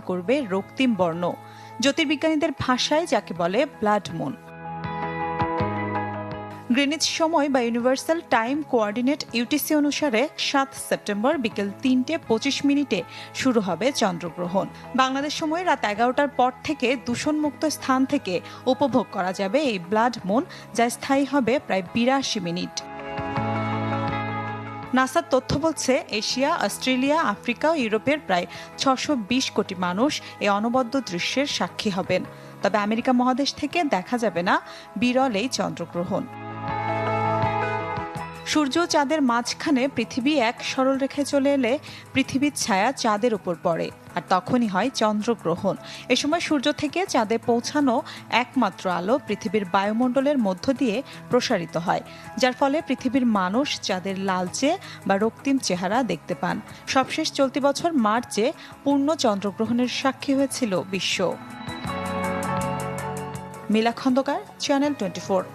করবে রক্তিম বর্ণ। জ্যোতির্বিজ্ঞানীদের ভাষায় যাকে বলে ব্লাড মুন। গ্রিনিচ সময় বা ইউনিভার্সাল টাইম কোঅর্ডিনেট ইউটিসি অনুসারে ৭ সেপ্টেম্বর বিকেল ৩:২৫ শুরু হবে চন্দ্রগ্রহণ। বাংলাদেশ সময় রাত ১১টার পর থেকে দূষণমুক্ত স্থান থেকে উপভোগ করা যাবে এই ব্লাড মুন, যা স্থায়ী হবে প্রায় ৮২ মিনিট। নাসার তথ্য বলছে, এশিয়া, অস্ট্রেলিয়া, আফ্রিকা ও ইউরোপের প্রায় ৬২০ কোটি মানুষ এই অনবদ্য দৃশ্যের সাক্ষী হবেন। তবে আমেরিকা মহাদেশ থেকে দেখা যাবে না বিরল এই চন্দ্রগ্রহণ। সূর্য চাঁদের মাঝখানে পৃথিবী এক সরল রেখায় চলে এলে পৃথিবীর ছায়া চাঁদের উপর পড়ে, আর তখনই হয় চন্দ্রগ্রহণ। এ সময় সূর্য থেকে চাঁদে পৌঁছানো একমাত্র আলো পৃথিবীর বায়ুমণ্ডলের মধ্য দিয়ে প্রসারিত হয়, যার ফলে পৃথিবীর মানুষ চাঁদের লালচে বা রক্তিম চেহারা দেখতে পান। সবশেষ চলতি বছর মার্চে পূর্ণ চন্দ্রগ্রহণের সাক্ষী হয়েছিল বিশ্ব। মিলা খন্দকার, চ্যানেল 24।